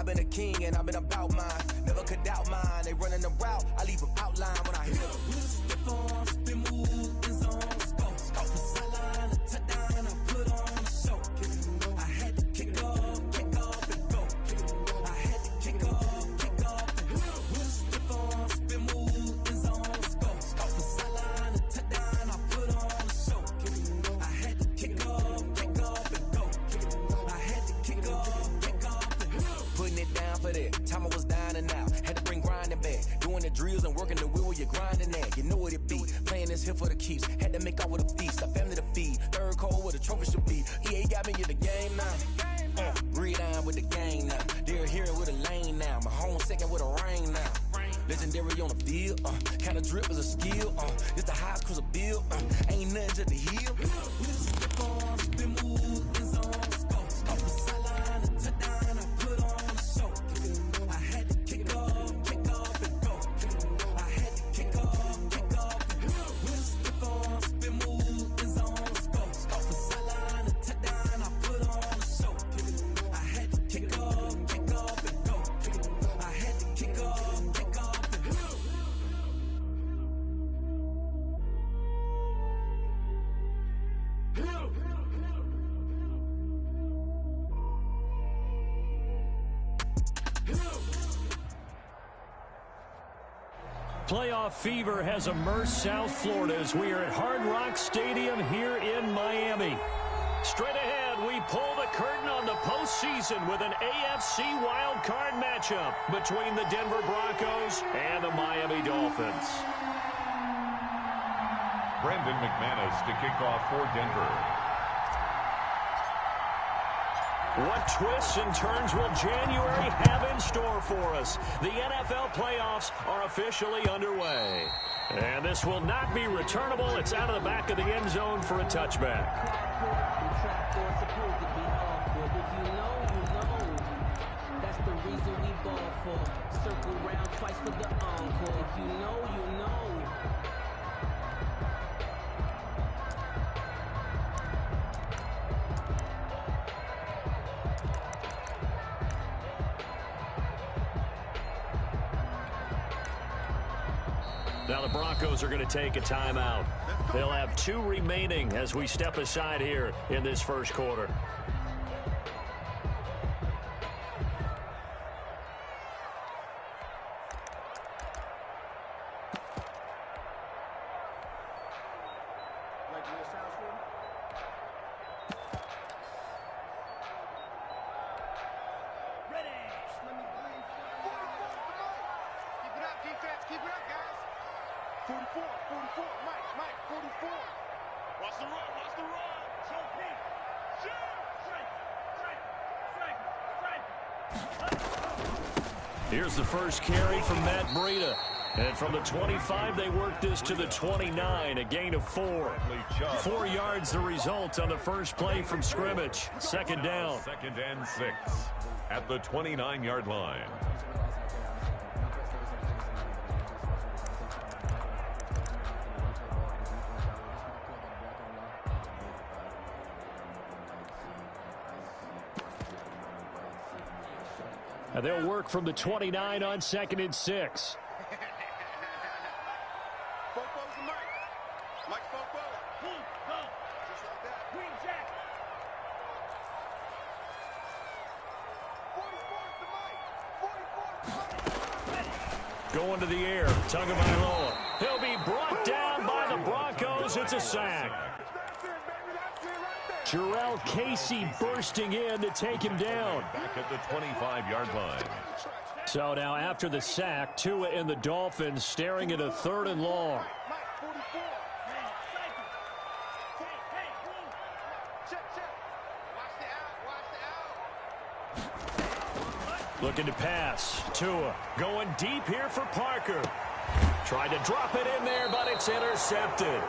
been a king and I've been about mine. Never could doubt mine. They running the route, I leave them outline when I hit them. Stiff on, spin move, in zone, scope. Scope the sideline, a touchdown, I put on the show. I had to kick off and go. I had to kick off and go. Stiff on, spin move, in zone, scope. Scope the sideline, a touchdown, I put on the show. I had to kick off and go. I had to kick off and go. Putting it down for that. Time I was down and out. Had to bring grinding back. Doing the drills and working the wheel where you're grinding at. You know what it be. Playing this here for the keeps. Had to make off with a feast. A family to feed. Third cold where the trophy should be. EA got me in the game now. Breathe down with the game now. They're here with a lane now. My home second with a rain now. Legendary on the field. Kind of drip is a skill. It's the highest cruiser bill. Ain't nothing just the heel. Step on, spin move, in zone, scope. Scope the sideline, a touchdown, I put on the show. I had to kick off and go. I had to kick off and go. Step on, spin move, in zone, scope. Scope the sideline, a touchdown, I put on the show. I had to kick off and go. I had to kick off and go. Playoff fever has immersed South Florida as we are at Hard Rock Stadium here in Miami. Straight ahead, we pull the curtain on the postseason with an AFC wildcard matchup between the Denver Broncos and the Miami Dolphins. Brendan McManus to kick off for Denver. What twists and turns will January have in store for us? The NFL playoffs are officially underway. And this will not be returnable. It's out of the back of the end zone for a touchback. That's the reason we ball for. Circle round twice for the encore. If you know, you know. Now the Broncos are going to take a timeout. They'll have 2 remaining as we step aside here in this first quarter. Here's the first carry from Matt Breida. And from the 25, they work this to the 29, a gain of 4. 4 yards the result on the first play from scrimmage. Second down. 2nd and 6 at the 29-yard line. And they'll work from the 29 on 2nd and 6. Going to the air, Tagovailoa. He'll be brought down by the Broncos. It's a sack. Jarrell Casey bursting in to take him down. Back at the 25-yard line. So now after the sack, Tua and the Dolphins staring at a 3rd and long. Looking to pass. Tua going deep here for Parker. Tried to drop it in there, but it's intercepted.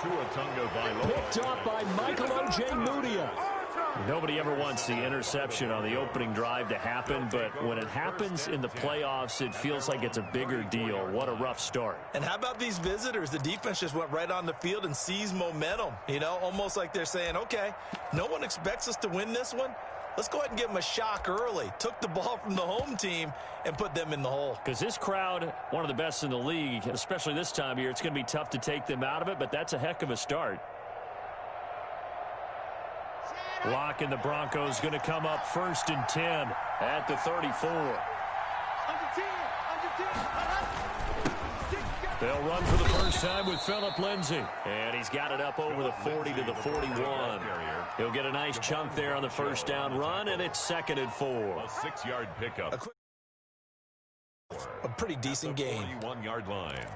Picked up by Michael Ojemudia. Nobody ever wants the interception on the opening drive to happen, but when it happens in the playoffs, it feels like it's a bigger deal. What a rough start. And how about these visitors? The defense just went right on the field and seized momentum. You know, almost like they're saying, okay, no one expects us to win this one. Let's go ahead and give them a shock early. Took the ball from the home team and put them in the hole. Because this crowd, one of the best in the league, especially this time of year, it's going to be tough to take them out of it, but that's a heck of a start. Lock and the Broncos going to come up 1st and 10 at the 34. They'll run for the first time with Phillip Lindsay. And he's got it up over the 40 to the 41. He'll get a nice chunk there on the first down run, and it's 2nd and 4. A 6-yard pickup. A pretty decent game. 41-yard line.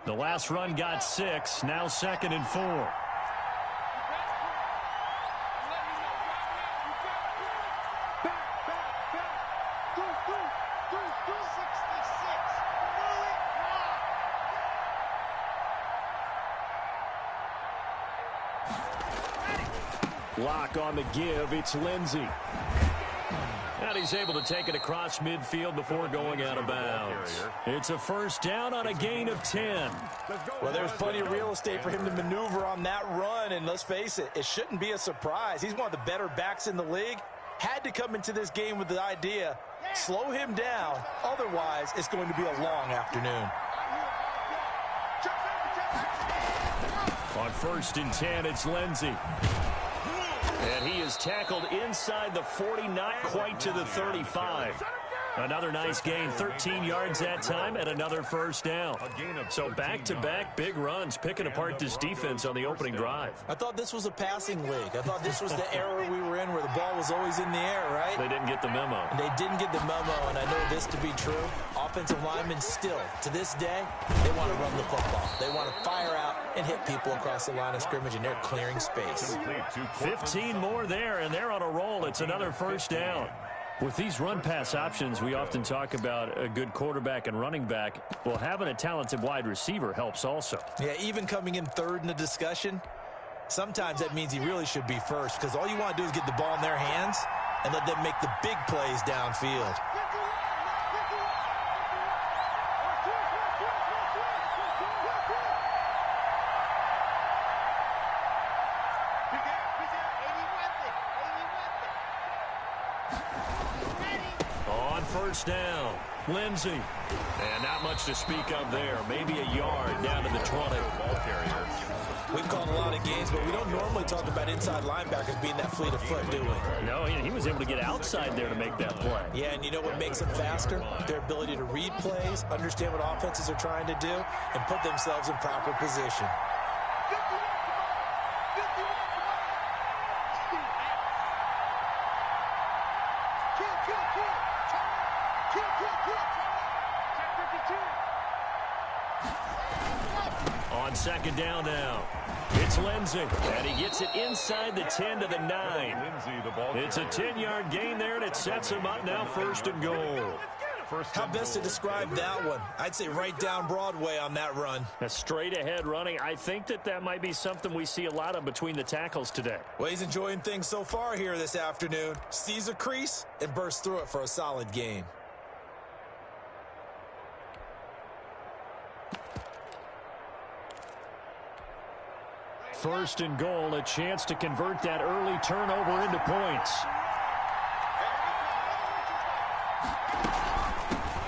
The last run got 6. Now 2nd and 4. Lock on the give. It's Lindsay. And he's able to take it across midfield before going out of bounds. It's a first down on a gain of 10. Well, there's plenty of real estate for him to maneuver on that run, and let's face it, it shouldn't be a surprise. He's one of the better backs in the league. Had to come into this game with the idea, slow him down, otherwise it's going to be a long afternoon. On 1st and 10, it's Lindsay. And he is tackled inside the 40, not quite to the 35. Another nice gain, 13 yards that time, and another first down. So back-to-back big runs, picking apart this defense on the opening drive. I thought this was a passing league. I thought this was the era we were in where the ball was always in the air, right? They didn't get the memo. They didn't get the memo, and I know this to be true. Offensive linemen still, to this day, they want to run the football. They want to fire out and hit people across the line of scrimmage, and they're clearing space. 15 more there, and they're on a roll. It's another first down. With these run-pass options, we often talk about a good quarterback and running back. Well, having a talented wide receiver helps also. Yeah, even coming in third in the discussion, sometimes that means he really should be first, because all you want to do is get the ball in their hands and let them make the big plays downfield. First down, Lindsay. And not much to speak of there. Maybe a yard down to the 20. We've called a lot of games, but we don't normally talk about inside linebackers being that fleet of foot, do we? No, he was able to get outside there to make that play. Yeah, and you know what makes them faster? Their ability to read plays, understand what offenses are trying to do, and put themselves in proper position. On 2nd down now, it's Lindsay, and he gets it inside the 10 to the 9. It's a 10-yard gain there, and it sets him up now 1st and goal. How best to describe that one? I'd say right down Broadway on that run. A straight-ahead running. I think that might be something we see a lot of between the tackles today. Well, he's enjoying things so far here this afternoon. Sees a crease and bursts through it for a solid gain. First and goal, a chance to convert that early turnover into points.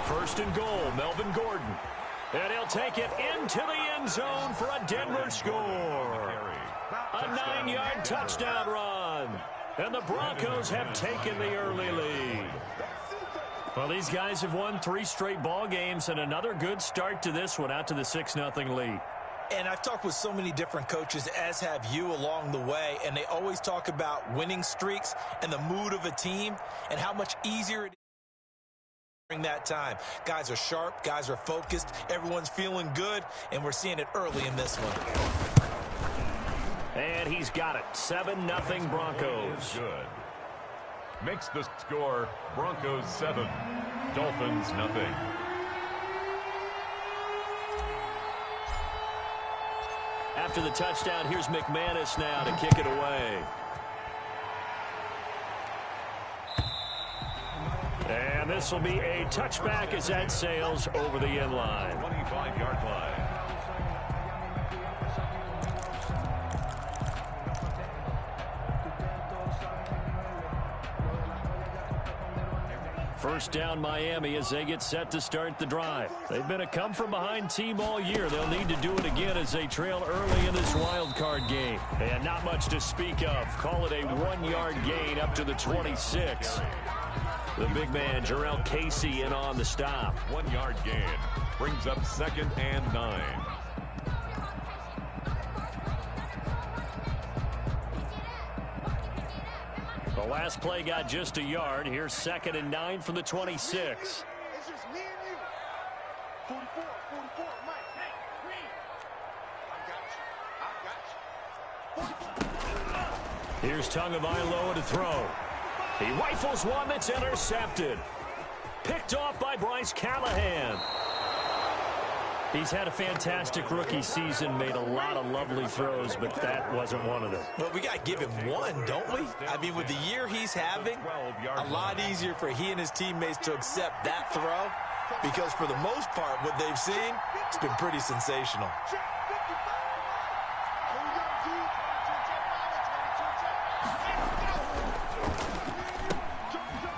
First and goal, Melvin Gordon. And he'll take it into the end zone for a Denver score. A 9-yard touchdown run. And the Broncos have taken the early lead. Well, these guys have won 3 straight ball games, and another good start to this one out to the 6-0 lead. And I've talked with so many different coaches, as have you along the way, and they always talk about winning streaks and the mood of a team and how much easier it is during that time. Guys are sharp, guys are focused, everyone's feeling good, and we're seeing it early in this one. And he's got it. 7-0 Broncos. Good. Makes the score Broncos 7, Dolphins 0. After the touchdown, here's McManus now to kick it away. And And this will be a touchback as that sails over the end line. 25-yard line. First down Miami as they get set to start the drive. They've been a come-from-behind team all year. They'll need to do it again as they trail early in this wild card game. And not much to speak of. Call it a 1-yard gain up to the 26. The big man, Jarrell Casey, in on the stop. 1-yard gain. Brings up 2nd and 9. The last play got just a yard. Here's 2nd and 9 from the 26. It's just me and you. 44, Mike. Hey, Green. I got you. Here's Tagovailoa to throw. He rifles one that's intercepted. Picked off by Bryce Callahan. He's had a fantastic rookie season, made a lot of lovely throws, but that wasn't one of them. Well, we got to give him one, don't we? I mean, with the year he's having, a lot easier for he and his teammates to accept that throw because for the most part, what they've seen, it's been pretty sensational.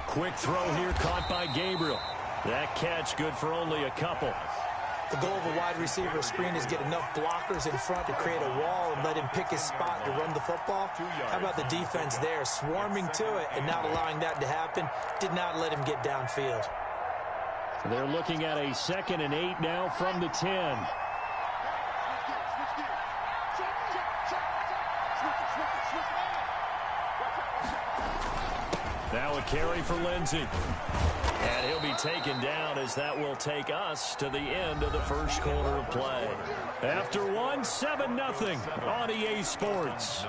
Quick throw here caught by Gabriel. That catch good for only a couple. The goal of a wide receiver screen is get enough blockers in front to create a wall and let him pick his spot to run the football. How about the defense there, swarming to it and not allowing that to happen? Did not let him get downfield. They're looking at a 2nd and 8 now from the 10. Now a carry for Lindsey. And he'll be taken down as that will take us to the end of the first quarter of play. After one, 7-0 on EA Sports.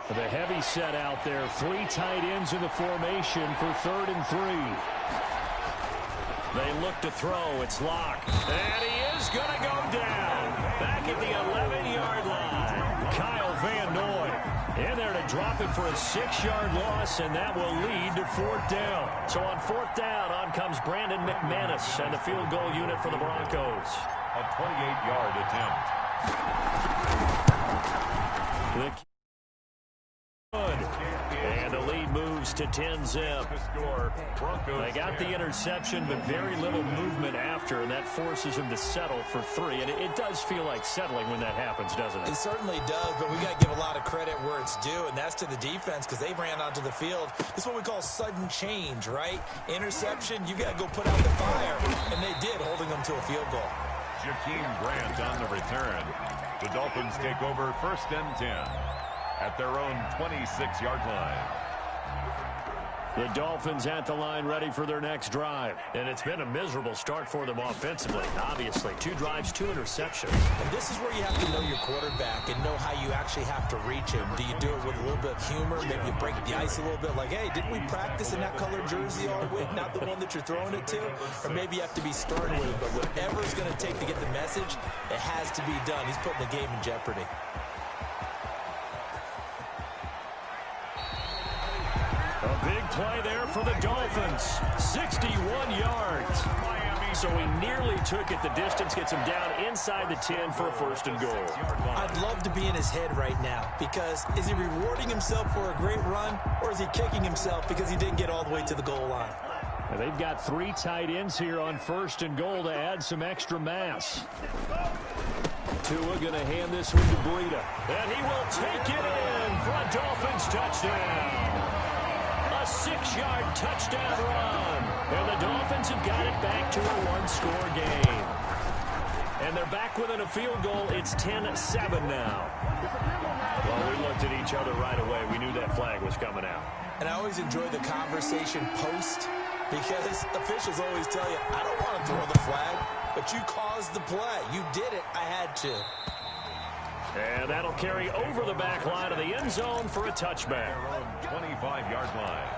The heavy set out there. 3 tight ends in the formation for 3rd and 3. They look to throw. It's locked. And he is going to go down. Back at the 11-yard line. Kyle Van Noy in there to drop it for a 6-yard loss, and that will lead to 4th down. So on 4th down, on comes Brandon McManus and the field goal unit for the Broncos. A 28-yard attempt. And the lead moves to 10-zip. They got the interception, but very little movement after, and that forces him to settle for 3. And it does feel like settling when that happens, doesn't it? It certainly does, but we got to give a lot of credit where it's due, and that's to the defense because they ran onto the field. This is what we call sudden change, right? Interception, you got to go put out the fire, and they did, holding them to a field goal. Jakeem Grant on the return. The Dolphins take over 1st and 10. At their own 26-yard line. The Dolphins at the line ready for their next drive. And it's been a miserable start for them offensively, obviously. 2 drives, 2 interceptions. And this is where you have to know your quarterback and know how you actually have to reach him. Do you do it with a little bit of humor? Maybe you break the ice a little bit like, hey, didn't we practice in that colored jersey all week? Not the one that you're throwing it to? Or maybe you have to be stern with it. But whatever it's going to take to get the message, it has to be done. He's putting the game in jeopardy. A big play there for the Dolphins. 61 yards. So he nearly took it the distance, gets him down inside the 10 for a 1st and goal. I'd love to be in his head right now because is he rewarding himself for a great run or is he kicking himself because he didn't get all the way to the goal line? And they've got 3 tight ends here on 1st and goal to add some extra mass. Tua going to hand this one to Breida. And he will take it in for a Dolphins touchdown. A 6-yard touchdown run. And the Dolphins have got it back to a 1-score game. And they're back within a field goal. It's 10-7 now. Well, we looked at each other right away. We knew that flag was coming out. And I always enjoy the conversation post because officials always tell you, I don't want to throw the flag, but you caused the play. You did it. I had to. And that'll carry over the back line of the end zone for a touchback. 25-yard line.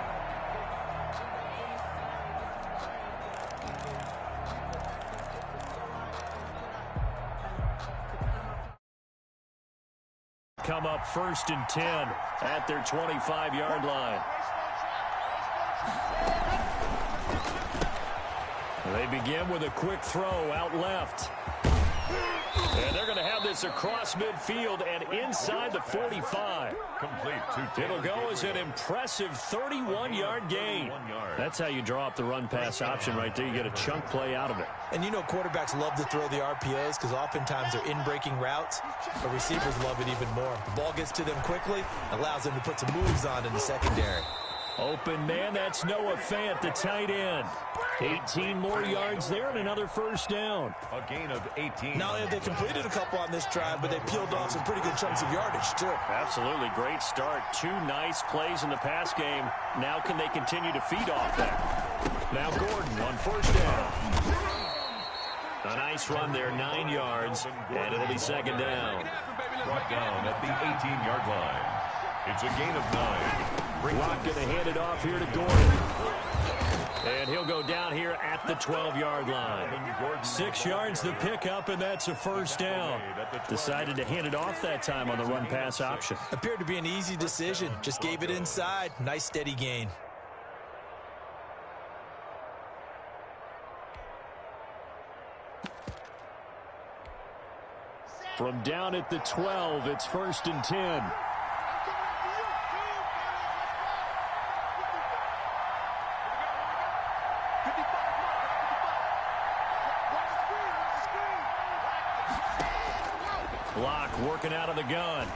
come up 1st and 10 at their 25-yard line. They begin with a quick throw out left. And they're going to have this across midfield and inside the 45. Complete. It'll go as an impressive 31-yard gain. That's how you draw up the run-pass option right there. You get a chunk play out of it. And you know quarterbacks love to throw the RPOs because oftentimes they're in-breaking routes, but receivers love it even more. The ball gets to them quickly, allows them to put some moves on in the secondary. Open man, that's Noah Fant, the tight end. 18 more yards there and another 1st down. A gain of 18. Not only have they completed a couple on this drive, but they peeled off some pretty good chunks of yardage, too. Absolutely great start. 2 nice plays in the pass game. Now can they continue to feed off that? Now Gordon on 1st down. A nice run there, 9 yards, and it'll be 2nd down. Brought down at the 18-yard line. It's a gain of 9. Rock going to hand it off here to Gordon. And he'll go down here at the 12-yard line. 6 yards the pickup, and that's a 1st down. Decided to hand it off that time on the run-pass option. Appeared to be an easy decision. Just gave it inside. Nice steady gain. From down at the 12, it's 1st and 10. Block working out of the gun.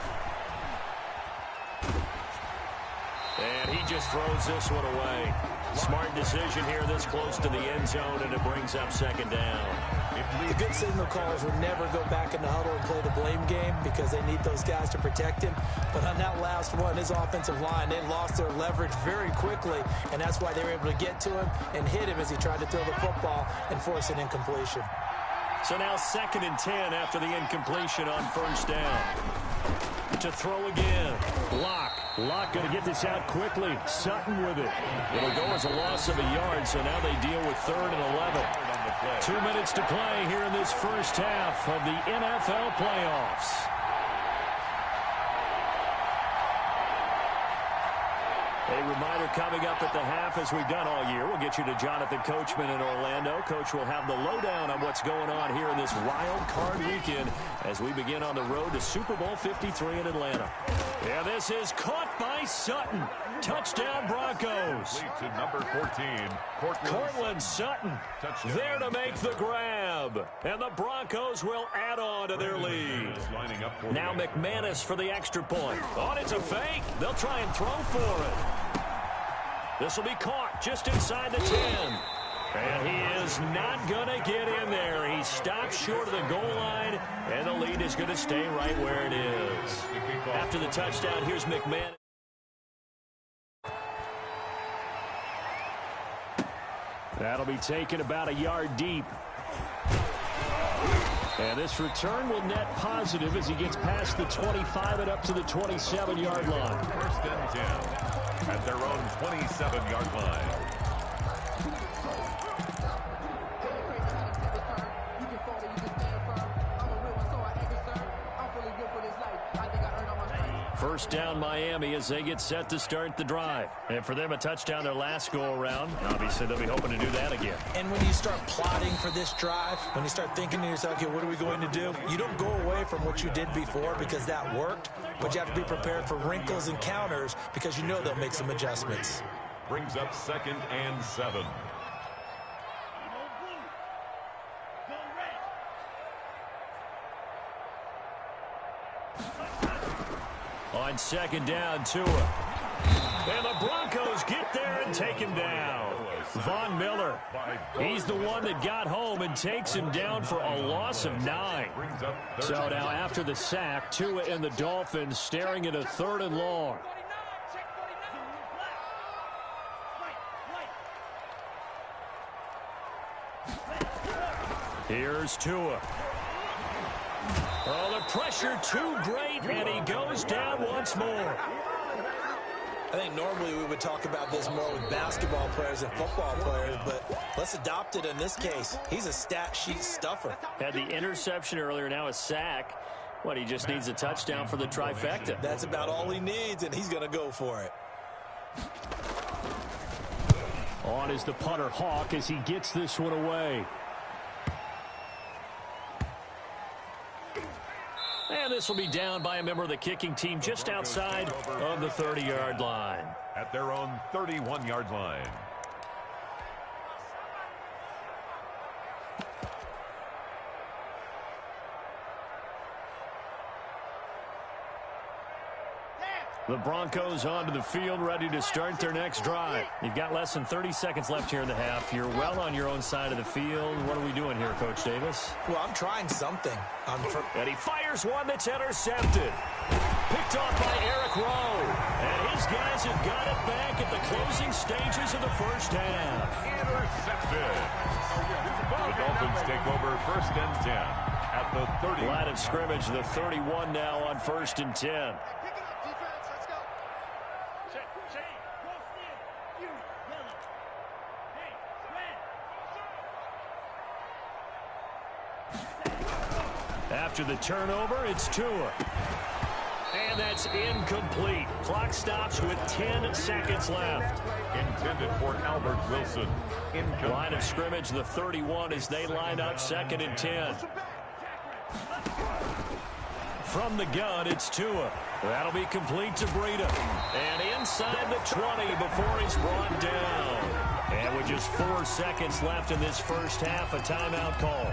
And he just throws this one away. Smart decision here this close to the end zone, and it brings up 2nd down. The good signal callers would never go back in the huddle and play the blame game because they need those guys to protect him. But on that last one, his offensive line, they lost their leverage very quickly, and that's why they were able to get to him and hit him as he tried to throw the football and force an incompletion. So now 2nd and 10 after the incompletion on 1st down. To throw again. Locke going to get this out quickly. Sutton with it. It'll go as a loss of a yard, so now they deal with 3rd and 11. 2 minutes to play here in this first half of the NFL playoffs. A reminder coming up at the half, as we've done all year. We'll get you to Jonathan Coachman in Orlando. Coach will have the lowdown on what's going on here in this wild card weekend as we begin on the road to Super Bowl 53 in Atlanta. Yeah, this is caught by Sutton. Touchdown Broncos. To number 14, Cortland Sutton there to make the grab. And the Broncos will add on to their lead. Now McManus for the extra point. Oh, it's a fake. They'll try and throw for it. This will be caught just inside the 10. And he is not going to get in there. He stops short of the goal line, and the lead is going to stay right where it is. After the touchdown, here's McManus. That'll be taken about a yard deep. And this return will net positive as he gets past the 25 and up to the 27-yard line. 1st and 10 at their own 27-yard line. First down Miami as they get set to start the drive. And for them, a touchdown their last go-around. Obviously, they'll be hoping to do that again. And when you start plotting for this drive, when you start thinking to yourself, okay, what are we going to do? You don't go away from what you did before because that worked, but you have to be prepared for wrinkles and counters because you know they'll make some adjustments. Brings up 2nd and 7. On 2nd down, Tua. And the Broncos get there and take him down. Von Miller, he's the one that got home and takes him down for a loss of 9. So now after the sack, Tua and the Dolphins staring at a 3rd and long. Here's Tua. Oh, the pressure too great, and he goes down once more. I think normally we would talk about this more with basketball players and football players, but let's adopt it in this case. He's a stat sheet stuffer. Had the interception earlier, now a sack. What, he just needs a touchdown for the trifecta. That's about all he needs, and he's going to go for it. On is the punter, Hawk, as he gets this one away. And this will be down by a member of the kicking team just outside of the 30-yard line. At their own 31-yard line. The Broncos onto the field, ready to start their next drive. You've got less than 30 seconds left here in the half. You're well on your own side of the field. What are we doing here, Coach Davis? Well, I'm trying something. And he fires one that's intercepted. Picked off by Eric Rowe. And his guys have got it back at the closing stages of the first half. Intercepted. The Dolphins take over 1st and 10 at the 30. Line of scrimmage, the 31 now on 1st and 10. After the turnover, it's Tua. And that's incomplete. Clock stops with 10 seconds left. Intended for Albert Wilson. Incomplete. Line of scrimmage, the 31 as they line up 2nd and 10. From the gun, it's Tua. That'll be complete to Breida. And inside the 20 before he's brought down. And with just 4 seconds left in this first half, a timeout call.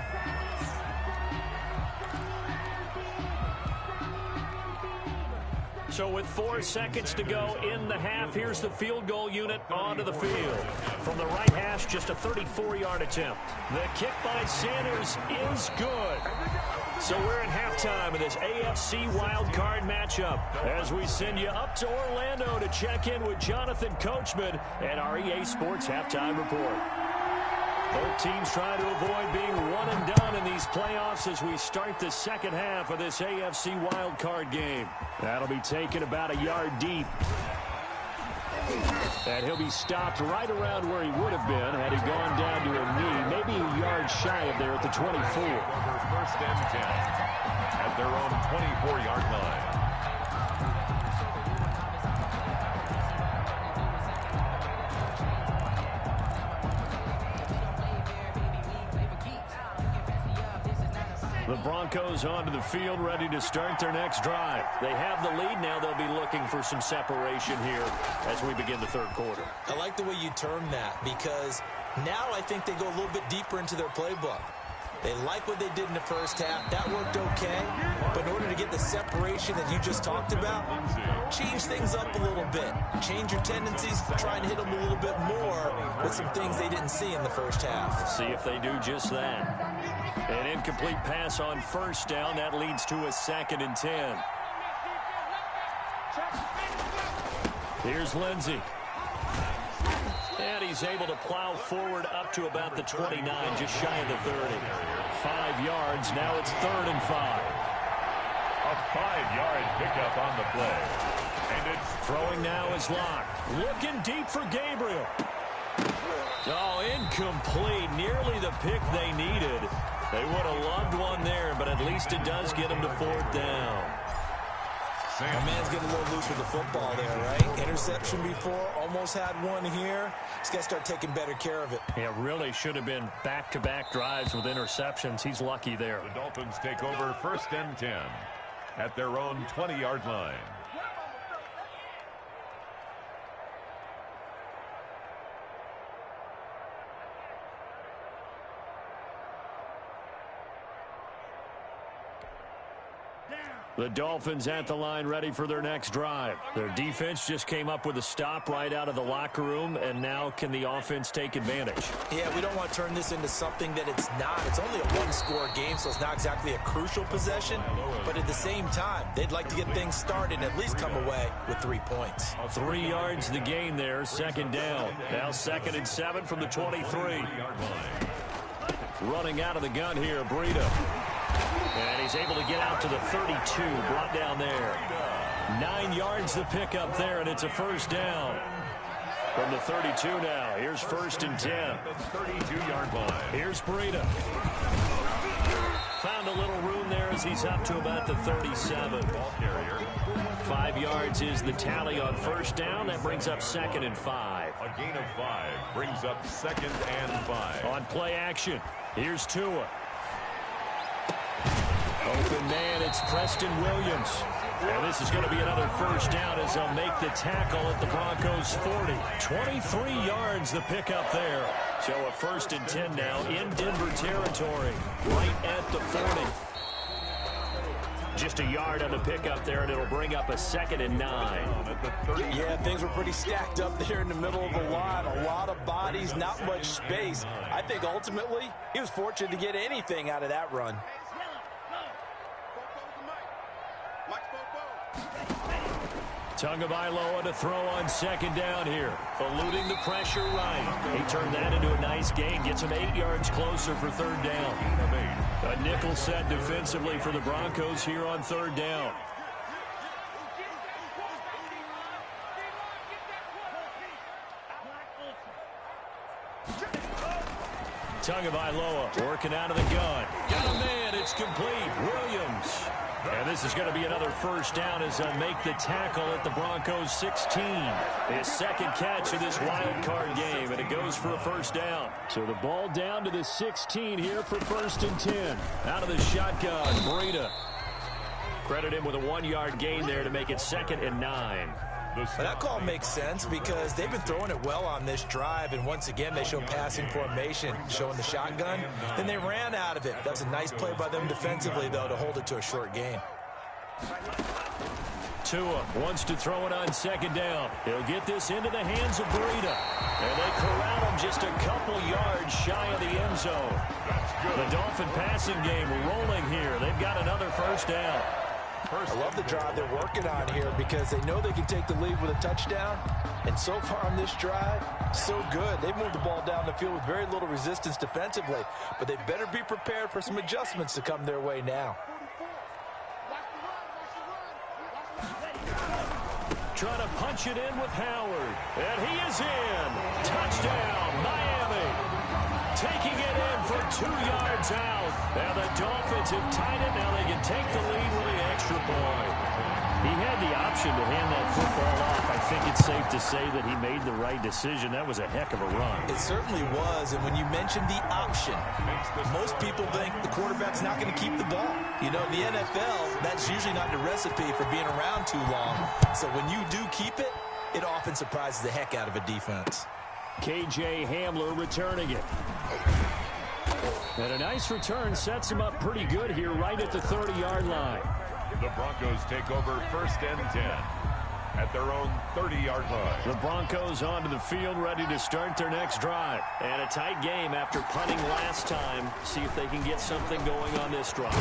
So with 4 seconds to go in the half, here's the field goal unit onto the field. From the right hash, just a 34-yard attempt. The kick by Sanders is good. So we're at halftime of this AFC wildcard matchup as we send you up to Orlando to check in with Jonathan Coachman and our EA Sports Halftime Report. Both teams trying to avoid being one and done in these playoffs as we start the second half of this AFC wildcard game. That'll be taken about a yard deep. And he'll be stopped right around where he would have been had he gone down to a knee, maybe a yard shy of there at the 24. Over 1st and 10 at their own 24-yard line. The Broncos onto the field, ready to start their next drive. They have the lead now. They'll be looking for some separation here as we begin the third quarter. I like the way you term that because now I think they go a little bit deeper into their playbook. They like what they did in the first half. That worked okay. But in order to get the separation that you just talked about, change things up a little bit. Change your tendencies, try and hit them a little bit more with some things they didn't see in the first half. See if they do just that. An incomplete pass on first down. That leads to a 2nd and 10. Here's Lindsey. And he's able to plow forward up to about the 29, just shy of the 30. 5 yards. Now it's 3rd and 5. A 5-yard pickup on the play. And it's throwing now is Locke. Looking deep for Gabriel. Oh, incomplete. Nearly the pick they needed. They would have loved one there, but at least it does get them to 4th down. My man's getting a little loose with the football there, right? Interception before, almost had one here. He's got to start taking better care of it. Yeah, really should have been back-to-back drives with interceptions. He's lucky there. The Dolphins take over 1st and 10 at their own 20-yard line. The Dolphins at the line ready for their next drive. Their defense just came up with a stop right out of the locker room, and now can the offense take advantage? Yeah, we don't want to turn this into something that it's not. It's only a one-score game, so it's not exactly a crucial possession. But at the same time, they'd like to get things started and at least come away with 3 points. 3 yards the gain there, 2nd down. Now 2nd and 7 from the 23. Running out of the gun here, Breida. And he's able to get out to the 32, brought down there. 9 yards the pickup there, and it's a 1st down. From the 32 now, here's 1st and 10. 32-yard line. Here's Breida. Found a little room there there as he's up to about the 37. Ball carrier. 5 yards is the tally on first down. That brings up 2nd and 5. A gain of 5 brings up 2nd and 5. On play action, here's Tua. Open man, it's Preston Williams. And this is going to be another first down as they'll make the tackle at the Broncos' 40. 23 yards the pickup there. So a 1st and 10 now in Denver territory, right at the 40. Just a yard on the pickup there, and it'll bring up a 2nd and 9. Yeah, things were pretty stacked up there in the middle of the line. A lot of bodies, not much space. I think ultimately he was fortunate to get anything out of that run. Tagovailoa to throw on 2nd down here. Eluding the pressure right. He turned that into a nice gain. Gets him 8 yards closer for 3rd down. A nickel set defensively for the Broncos here on 3rd down. Tagovailoa working out of the gun. Got a man. It's complete. Williams. And this is going to be another first down as they'll make the tackle at the Broncos' 16. His 2nd catch of this wild card game, and it goes for a first down. So the ball down to the 16 here for 1st and 10. Out of the shotgun, Breida. Credit him with a 1-yard gain there to make it 2nd and 9. Well, that call makes sense because they've been throwing it well on this drive, and once again they show passing formation, showing the shotgun. Then they ran out of it. That's a nice play by them defensively, though, to hold it to a short gain. Tua wants to throw it on 2nd down. He'll get this into the hands of Breida. And they corral him just a couple yards shy of the end zone. The Dolphin passing game rolling here. They've got another first down. I love the drive they're working on here because they know they can take the lead with a touchdown. And so far on this drive, so good. They've moved the ball down the field with very little resistance defensively. But they better be prepared for some adjustments to come their way now. Trying to punch it in with Howard. And he is in. Touchdown, Miami. Taking it in for 2 yards out. And the Dolphins have tied it. Now they can take the lead with the extra point. He had the option to hand that football off. I think it's safe to say that he made the right decision. That was a heck of a run. It certainly was. And when you mentioned the option, most people think the quarterback's not going to keep the ball. You know, in the NFL, that's usually not the recipe for being around too long. So when you do keep it, it often surprises the heck out of a defense. KJ Hamler returning it. And a nice return sets him up pretty good here right at the 30-yard line. The Broncos take over 1st and 10 at their own 30-yard line. The Broncos onto the field ready to start their next drive. And a tight game after punting last time. See if they can get something going on this drive.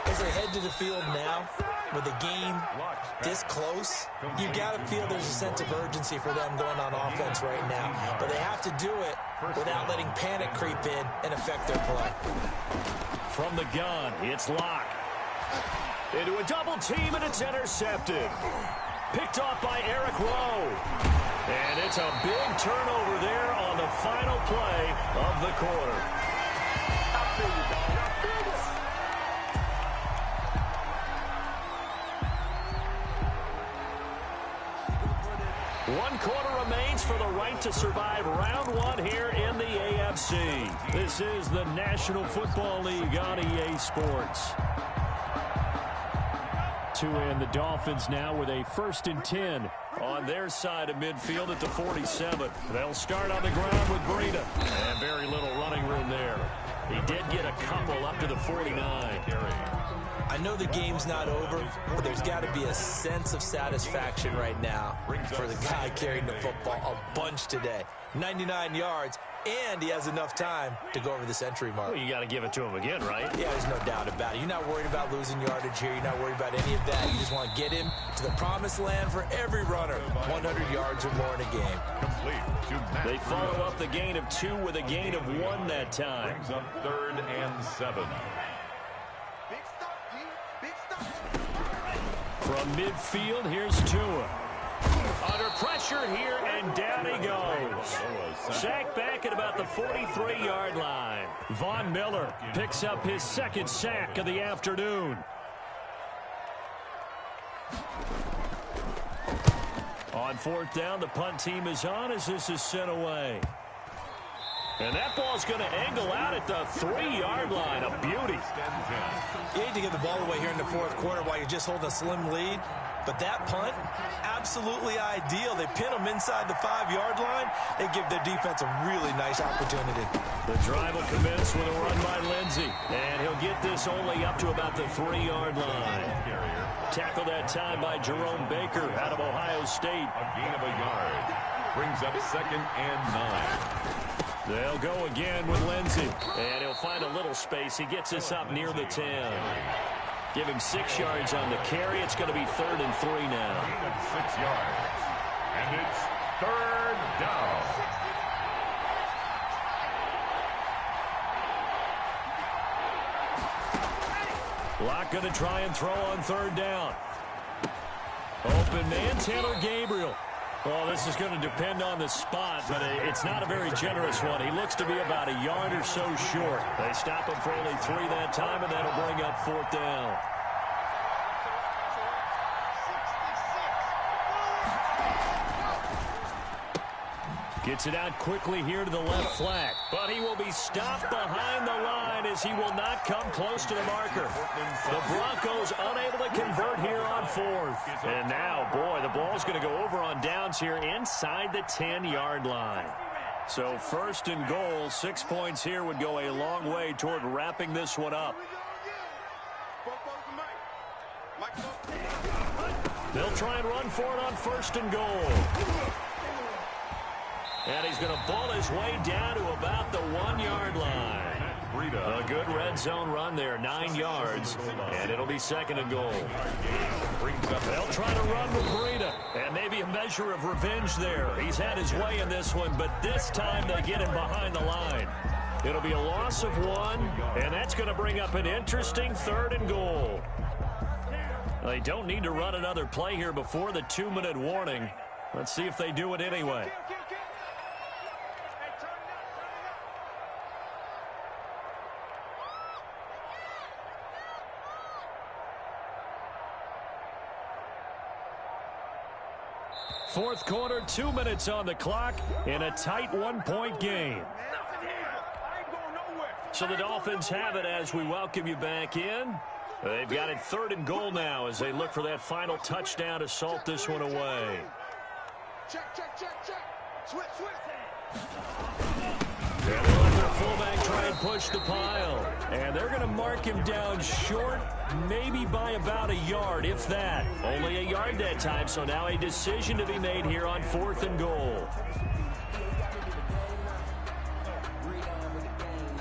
As they head to the field now, with the game this close, you got to feel there's a sense of urgency for them going on offense right now. But they have to do it without letting panic creep in and affect their play. From the gun, it's Locke. Into a double team, and it's intercepted. Picked off by Eric Rowe. And it's a big turnover there on the final play of the quarter. One quarter remains for the right to survive round 1 here in the AFC. This is the National Football League on EA Sports. And the Dolphins now with a 1st and 10 on their side of midfield at the 47. They'll start on the ground with Breida. And very little running room there. He did get a couple up to the 49. I know the game's not over, but there's got to be a sense of satisfaction right now for the guy carrying the football a bunch today. 99 yards, and he has enough time to go over the century mark. Well, you got to give it to him again, right? Yeah, there's no doubt about it. You're not worried about losing yardage here. You're not worried about any of that. You just want to get him to the promised land for every runner. 100 yards or more in a game. They follow up the gain of 2 with a gain of 1 that time. Brings up 3rd and 7. From midfield, here's Tua. Under pressure here, and down he goes. Sacked back at about the 43-yard line. Von Miller picks up his second sack of the afternoon. On fourth down, the punt team is on as this is sent away. And that ball's going to angle out at the 3-yard line. A beauty. You hate to give the ball away here in the fourth quarter while you're just holding a slim lead. But that punt, absolutely ideal. They pin them inside the 5-yard line. They give their defense a really nice opportunity. The drive will commence with a run by Lindsey. And he'll get this only up to about the 3-yard line. Tackle that time by Jerome Baker out of Ohio State. A gain of a yard. Brings up 2nd and 9. They'll go again with Lindsey. And he'll find a little space. He gets us up near the 10. Give him 6 yards on the carry. It's going to be 3rd and 3 now. 6 yards. And it's 3rd down. Locke going to try and throw on 3rd down. Open man, Taylor Gabriel. Well, this is going to depend on the spot, but it's not a very generous one. He looks to be about a yard or so short. They stop him for only 3 that time, and that'll bring up 4th down. Gets it out quickly here to the left flat. But he will be stopped behind the line as he will not come close to the marker. The Broncos unable to convert here on 4th. And now, boy, the ball's going to go over on downs here inside the 10-yard line. So 1st and goal, 6 points here would go a long way toward wrapping this one up. They'll try and run for it on 1st and goal. And he's going to ball his way down to about the 1-yard line. A good red zone run there, 9 yards, and it'll be 2nd and goal. They'll try to run with Breida, and maybe a measure of revenge there. He's had his way in this one, but this time they get him behind the line. It'll be a loss of 1, and that's going to bring up an interesting 3rd and goal. They don't need to run another play here before the 2-minute warning. Let's see if they do it anyway. Fourth quarter, 2 minutes on the clock in a tight 1-point game. So the Dolphins have it as we welcome you back in. They've got it 3rd and goal now as they look for that final touchdown to salt this one away. Check. Switch. And they'll let their fullback try and push the pile. And they're going to mark him down short, maybe by about a yard, if that. Only a yard that time, so now a decision to be made here on 4th and goal.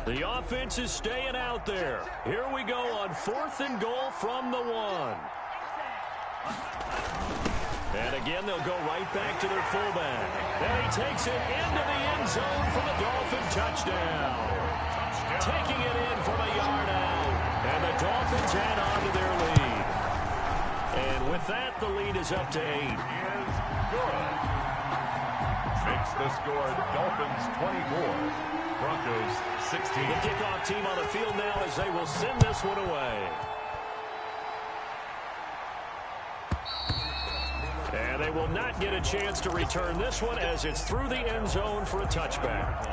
The offense is staying out there. Here we go on 4th and goal from the 1. And again, they'll go right back to their fullback. And he takes it into the end zone for the Dolphin touchdown. Taking it in from a yard out. And the Dolphins add on to their lead. And with that, the lead is up to 8. Is good. Makes the score Dolphins 24, Broncos 16. The kickoff team on the field now as they will send this one away. And they will not get a chance to return this one as it's through the end zone for a touchback.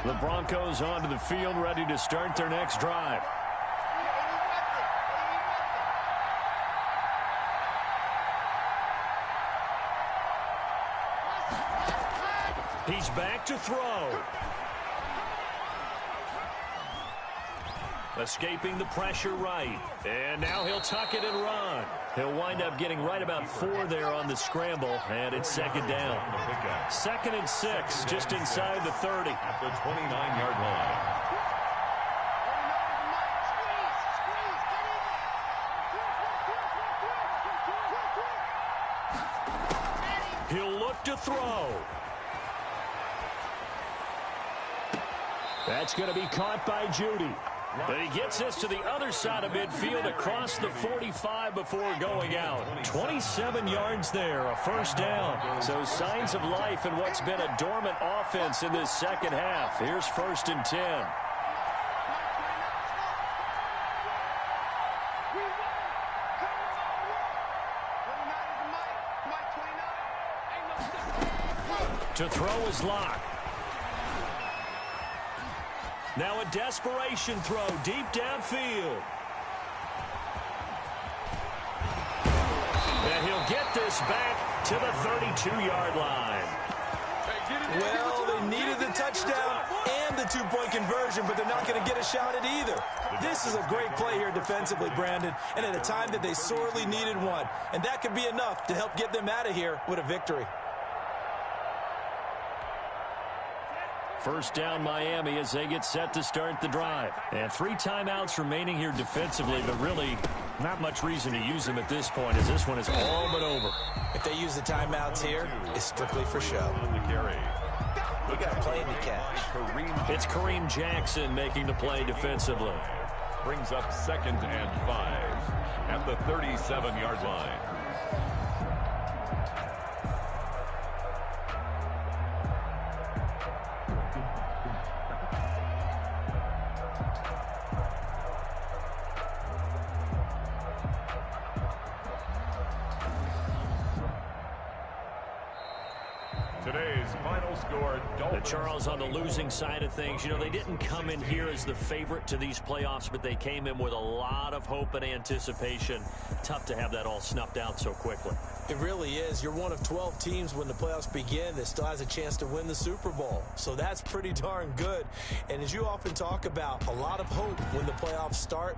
The Broncos onto the field, ready to start their next drive. He's back to throw. Escaping the pressure right. And now he'll tuck it and run. He'll wind up getting right about 4 there on the scramble, and it's 2nd down. 2nd and 6, just inside the 30. At the 29-yard line. He'll look to throw. That's going to be caught by Judy. But he gets this to the other side of midfield across the 45 before going out. 27 yards there, a first down. So signs of life in what's been a dormant offense in this second half. Here's 1st and 10. To throw is Locke. Now a desperation throw deep downfield. And he'll get this back to the 32-yard line. Well, they needed the touchdown and the two-point conversion, but they're not going to get a shot at either. This is a great play here defensively, Brandon, and at a time that they sorely needed one. And that could be enough to help get them out of here with a victory. First down Miami as they get set to start the drive. And 3 timeouts remaining here defensively, but really not much reason to use them at this point as this one is all but over. If they use the timeouts here, it's strictly for show. We got a play in the catch. It's Kareem Jackson making the play defensively. Brings up 2nd and 5 at the 37-yard line. Today's final score, Dolphins. Charles, on the losing side of things, you know, they didn't come in here as the favorite to these playoffs, but they came in with a lot of hope and anticipation. Tough to have that all snuffed out so quickly. It really is. You're one of 12 teams when the playoffs begin that still has a chance to win the Super Bowl. So that's pretty darn good. And as you often talk about, a lot of hope when the playoffs start.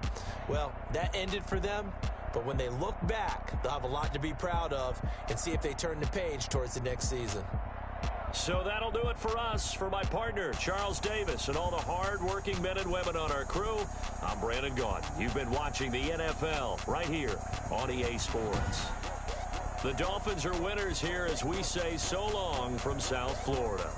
Well, that ended for them. But when they look back, they'll have a lot to be proud of and see if they turn the page towards the next season. So that'll do it for us. For my partner, Charles Davis, and all the hard-working men and women on our crew, I'm Brandon Gaudin. You've been watching the NFL right here on EA Sports. The Dolphins are winners here as we say so long from South Florida.